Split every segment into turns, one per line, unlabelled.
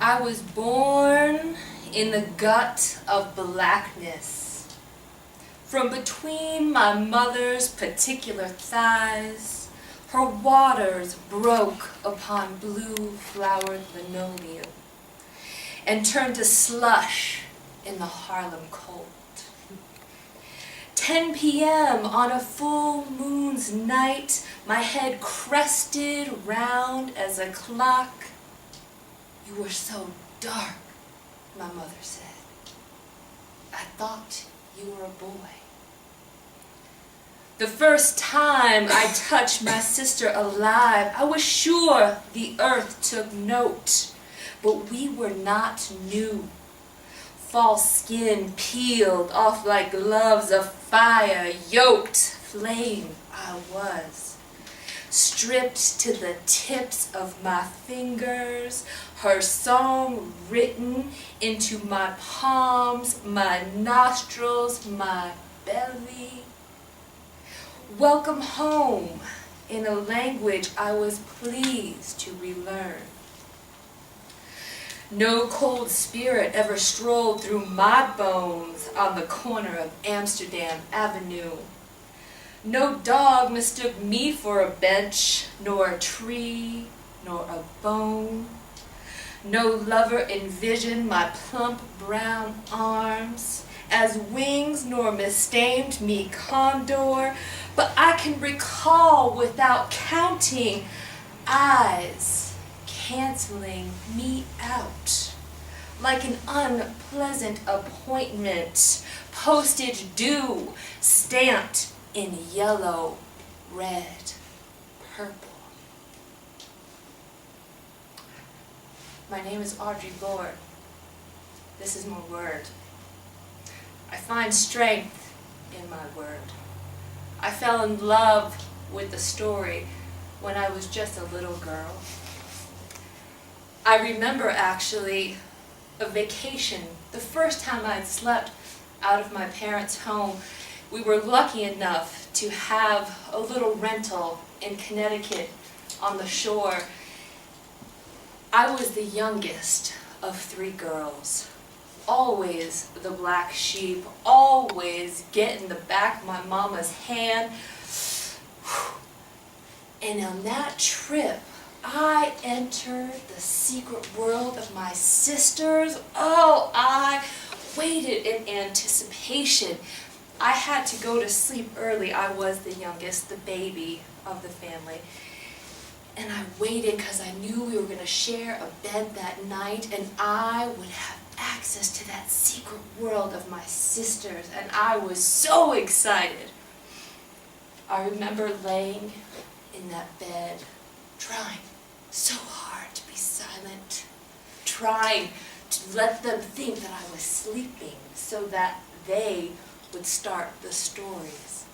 I was born in the gut of blackness. From between my mother's particular thighs, her waters broke upon blue-flowered linoleum and turned to slush in the Harlem cold. 10 p.m. on a full moon's night, my head crested round as a clock. "You were so dark," my mother said. "I thought you were a boy." The first time I touched my sister alive, I was sure the earth took note, but we were not new. False skin peeled off like gloves of fire, yoked flame I was. Stripped to the tips of my fingers, her song written into my palms, my nostrils, my belly. Welcome home, in a language I was pleased to relearn. No cold spirit ever strolled through my bones on the corner of Amsterdam Avenue. No dog mistook me for a bench, nor a tree, nor a bone. No lover envisioned my plump brown arms as wings, nor misnamed me condor. But I can recall without counting eyes canceling me out like an unpleasant appointment, postage due, stamped in yellow, red, purple. My name is Audrey, Lourde. This is my word. I find strength in my word. I fell in love with the story when I was just a little girl. I remember actually a vacation, the first time I'd slept out of my parents' home. We were lucky enough to have a little rental in Connecticut on the shore. I was the youngest of 3 girls, always the black sheep, always getting the back of my mama's hand. And on that trip, I entered the secret world of my sisters. Oh, I waited in anticipation. I had to go to sleep early. I was the youngest, the baby of the family. And I waited because I knew we were going to share a bed that night, and I would have access to that secret world of my sisters, and I was so excited. I remember laying in that bed, trying so hard to be silent, trying to let them think that I was sleeping so that they would start the stories.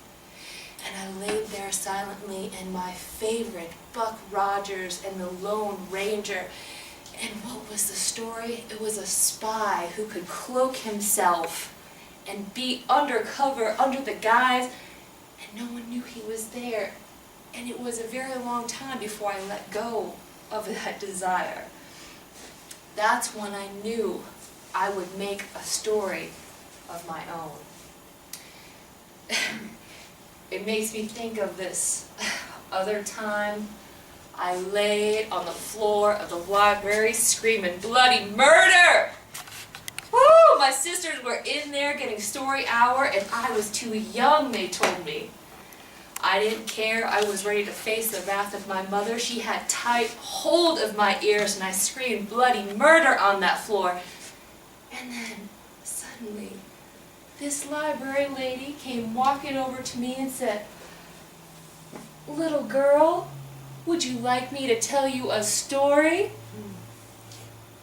And I laid there silently in my favorite Buck Rogers and the Lone Ranger. And what was the story? It was a spy who could cloak himself and be undercover under the guise, and no one knew he was there. And it was a very long time before I let go of that desire. That's when I knew I would make a story of my own. It makes me think of this other time I lay on the floor of the library screaming bloody murder! Woo! My sisters were in there getting story hour, and I was too young, they told me. I didn't care. I was ready to face the wrath of my mother. She had tight hold of my ears, and I screamed bloody murder on that floor. And then, suddenly, this library lady came walking over to me and said, "Little girl, would you like me to tell you a story?"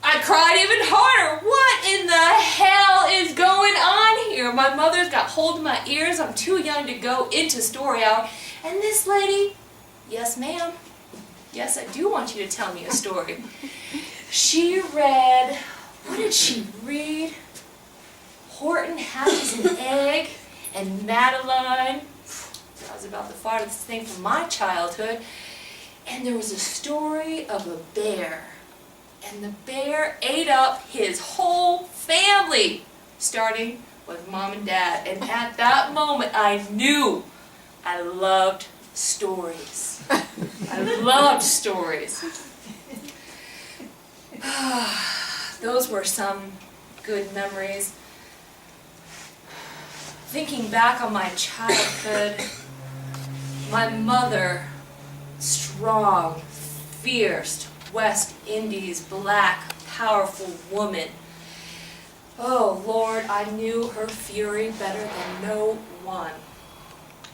I cried even harder. What in the hell is going on here? My mother's got hold of my ears. I'm too young to go into story hour. And this lady, "Yes, ma'am. Yes, I do want you to tell me a story." She read, what did she read? Horton Hatches an Egg and Madeline. That was about the farthest thing from my childhood. And there was a story of a bear And the bear ate up his whole family, starting with Mom and Dad. And at that moment, I knew I loved stories. I loved stories. Those were some good memories. Thinking back on my childhood, my mother, strong, fierce, West Indies, black, powerful woman. Oh, Lord, I knew her fury better than no one.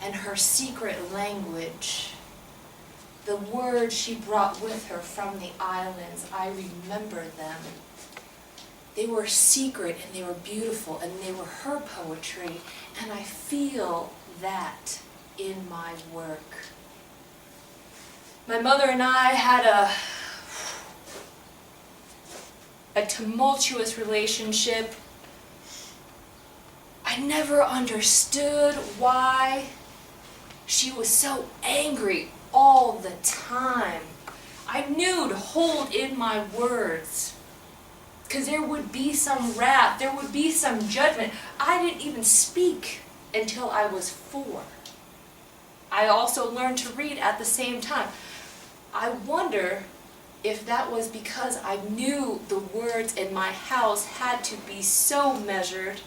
And her secret language, the words she brought with her from the islands, I remember them. They were secret and they were beautiful and they were her poetry, and I feel that in my work. My mother and I had a tumultuous relationship. I never understood why she was so angry all the time. I knew to hold in my words, because there would be some wrath, there would be some judgment. I didn't even speak until I was 4. I also learned to read at the same time. I wonder if that was because I knew the words in my house had to be so measured,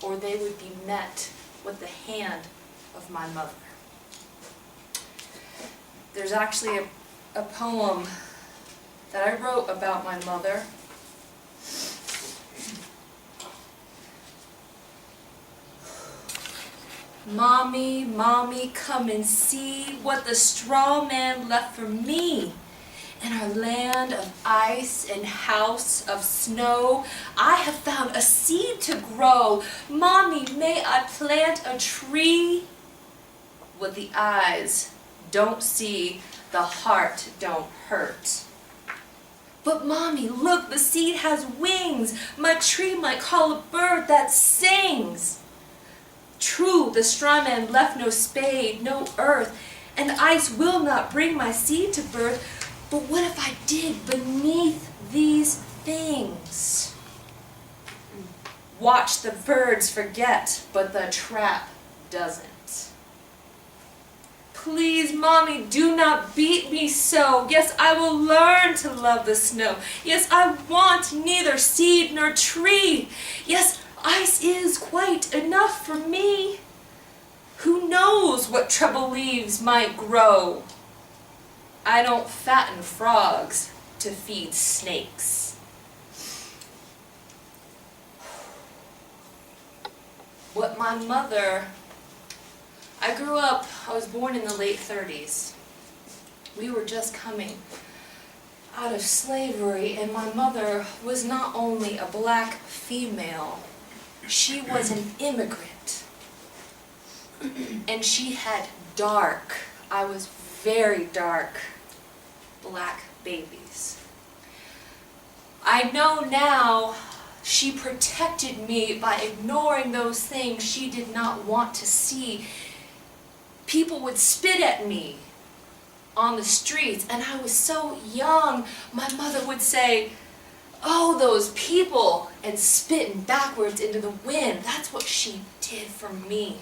or they would be met with the hand of my mother. There's actually a poem that I wrote about my mother. Mommy, Mommy, come and see what the straw man left for me. In our land of ice and house of snow, I have found a seed to grow. Mommy, may I plant a tree? What the eyes don't see, the heart don't hurt. But Mommy, look, the seed has wings. My tree might call a bird that sings. True, the straw man left no spade, no earth, and ice will not bring my seed to birth. But what if I dig beneath these things? Watch the birds forget, but the trap doesn't. Please, Mommy, do not beat me so. Yes, I will learn to love the snow. Yes, I want neither seed nor tree. Yes, ice is quite enough for me. Who knows what trouble leaves might grow? I don't fatten frogs to feed snakes. What my mother, I was born in the late 30s. We were just coming out of slavery, and my mother was not only a black female, she was an immigrant. And she had dark, I was very dark, black babies. I know now she protected me by ignoring those things she did not want to see. People would spit at me on the streets, and I was so young. My mother would say, "Oh, those people," and spitting backwards into the wind. That's what she did for me.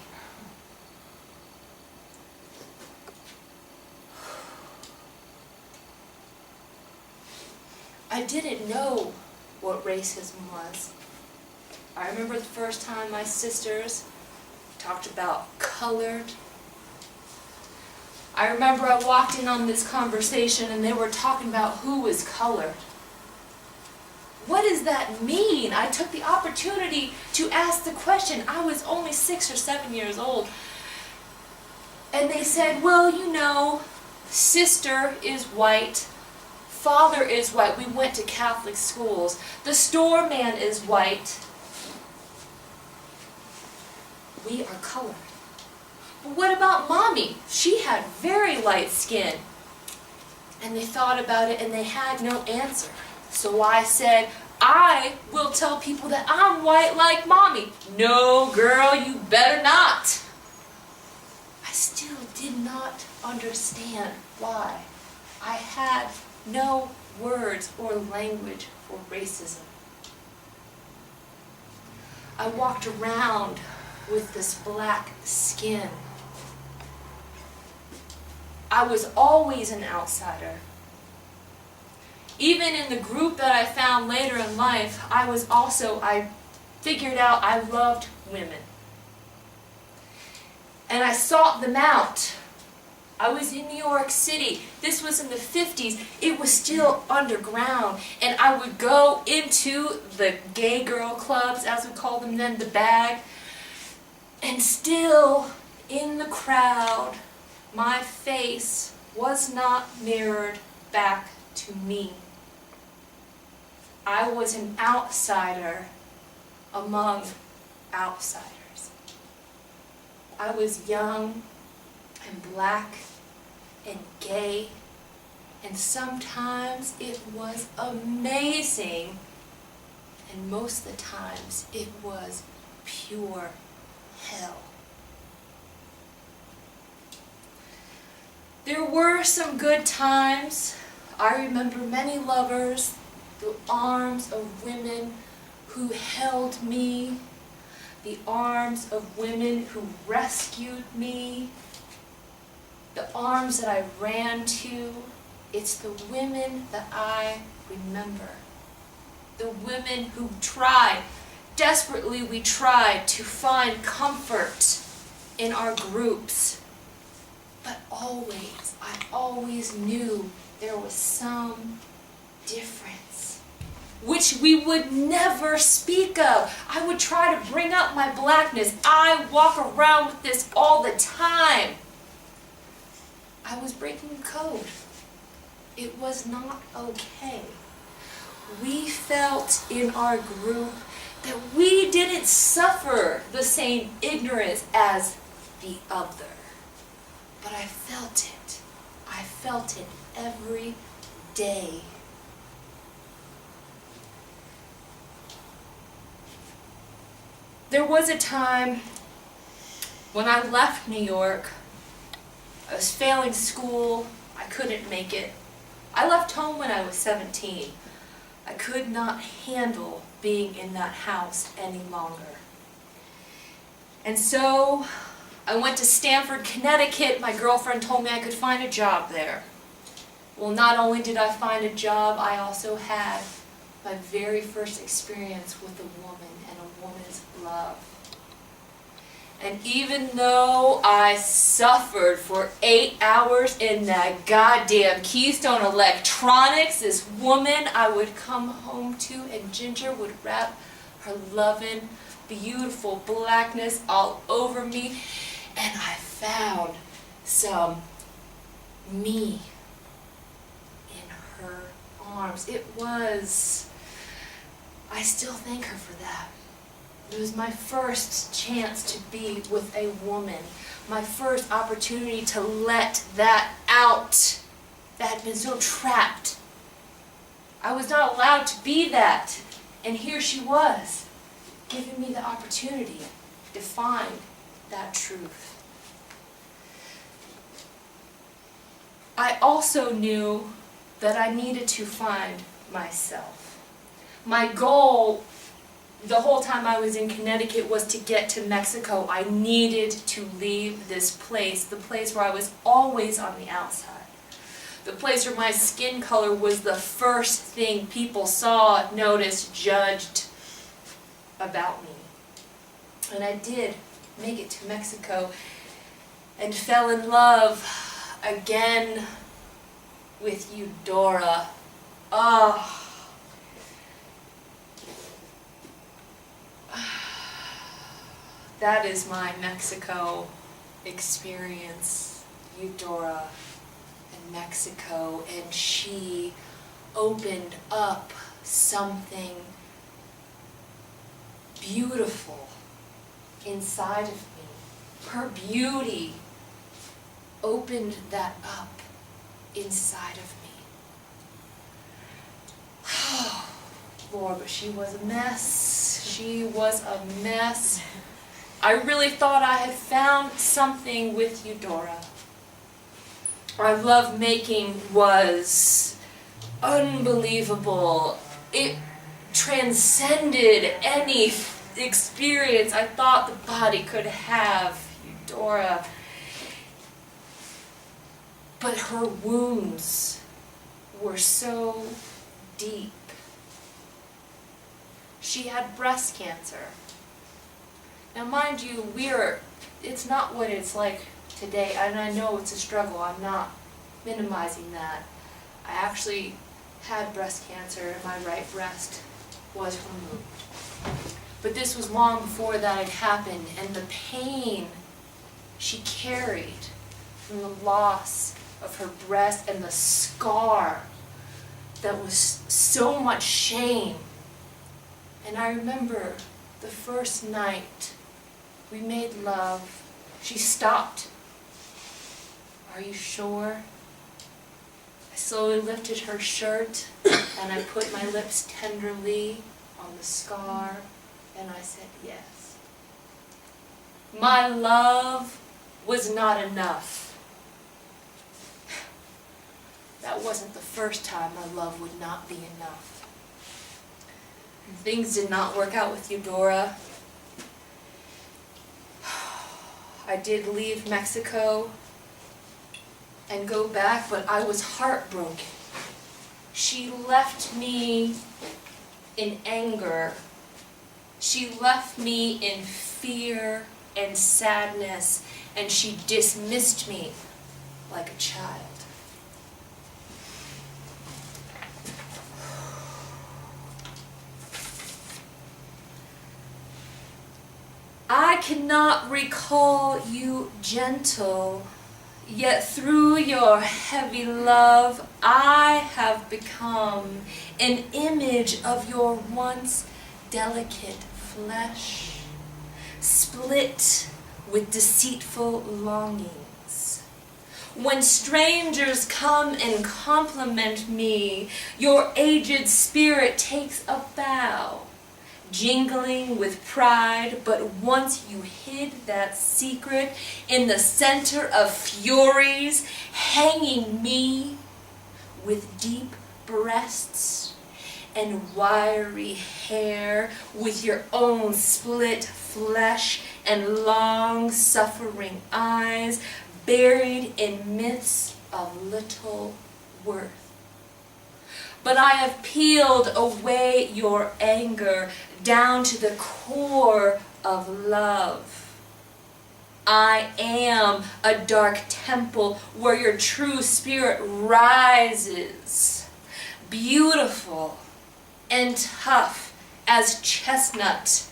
I didn't know what racism was. I remember the first time my sisters talked about colored. I remember I walked in on this conversation and they were talking about who was colored. What does that mean? I took the opportunity to ask the question. I was only 6 or 7 years old. And they said, well, you know, sister is white, father is white. We went to Catholic schools. The store man is white. We are colored. But what about Mommy? She had very light skin. And they thought about it and they had no answer. So I said, I will tell people that I'm white like Mommy. No, girl, you better not. I still did not understand why. I had no words or language for racism. I walked around with this black skin. I was always an outsider. Even in the group that I found later in life, I figured out I loved women. And I sought them out. I was in New York City. This was in the 50s. It was still underground. And I would go into the gay girl clubs, as we called them then, the bag. And still, in the crowd, my face was not mirrored back to me. I was an outsider among outsiders. I was young and black and gay, and sometimes it was amazing, and most of the times it was pure hell. There were some good times. I remember many lovers, the arms of women who held me, the arms of women who rescued me, the arms that I ran to. It's the women that I remember. The women who tried, desperately we tried to find comfort in our groups. But always, I always knew there was some difference, which we would never speak of. I would try to bring up my blackness. I walk around with this all the time. I was breaking code. It was not okay. We felt in our group that we didn't suffer the same ignorance as the other. But I felt it. I felt it every day. There was a time when I left New York. I was failing school. I couldn't make it. I left home when I was 17. I could not handle being in that house any longer. And so I went to Stamford, Connecticut. My girlfriend told me I could find a job there. Well, not only did I find a job, I also had my very first experience with a woman and a woman's love. And even though I suffered for 8 hours in that goddamn Keystone Electronics, this woman I would come home to, and Ginger would wrap her loving, beautiful blackness all over me, and I found some me in her arms. I still thank her for that. It was my first chance to be with a woman, my first opportunity to let that out that had been so trapped. I was not allowed to be that, and here she was, giving me the opportunity to find that truth. I also knew that I needed to find myself. My goal the whole time I was in Connecticut was to get to Mexico. I needed to leave this place, the place where I was always on the outside. The place where my skin color was the first thing people saw, noticed, judged about me. And I did make it to Mexico and fell in love again with Eudora. Oh. That is my Mexico experience, Eudora in Mexico, and she opened up something beautiful inside of me. Her beauty opened that up inside of me. Oh, Lord, but she was a mess. She was a mess. I really thought I had found something with Eudora. Our love making was unbelievable. It transcended any experience I thought the body could have, Eudora. But her wounds were so deep. She had breast cancer. Now mind you, it's not what it's like today, and I know it's a struggle, I'm not minimizing that. I actually had breast cancer and my right breast was removed. But this was long before that had happened, and the pain she carried from the loss of her breast and the scar that was so much shame. And I remember the first night we made love, she stopped. Are you sure? I slowly lifted her shirt and I put my lips tenderly on the scar and I said yes. My love was not enough. That wasn't the first time my love would not be enough. And things did not work out with Eudora. I did leave Mexico and go back, but I was heartbroken. She left me in anger. She left me in fear and sadness, and she dismissed me like a child. I cannot recall you gentle, yet through your heavy love I have become an image of your once delicate flesh, split with deceitful longings. When strangers come and compliment me, your aged spirit takes a bow, jingling with pride, but once you hid that secret in the center of furies, hanging me with deep breasts and wiry hair, with your own split flesh and long-suffering eyes, buried in myths of little worth. But I have peeled away your anger down to the core of love. I am a dark temple where your true spirit rises, beautiful and tough as chestnut,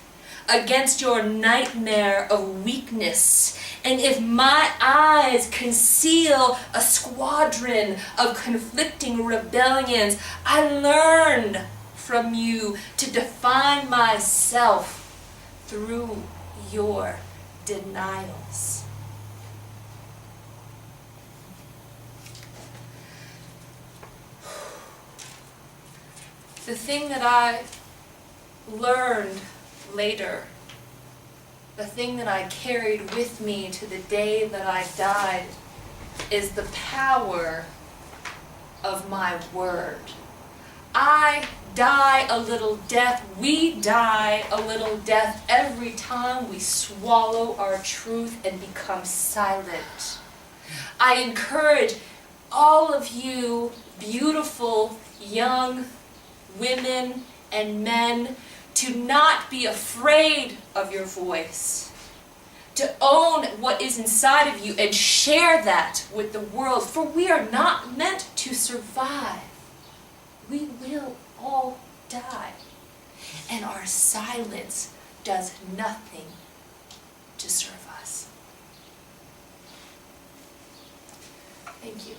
against your nightmare of weakness. And if my eyes conceal a squadron of conflicting rebellions, I learned from you to define myself through your denials. The thing that I learned later, the thing that I carried with me to the day that I died, is the power of my word. I die a little death, we die a little death every time we swallow our truth and become silent. I encourage all of you beautiful young women and men to not be afraid of your voice, to own what is inside of you and share that with the world, for we are not meant to survive. We will all die, and our silence does nothing to serve us. Thank you.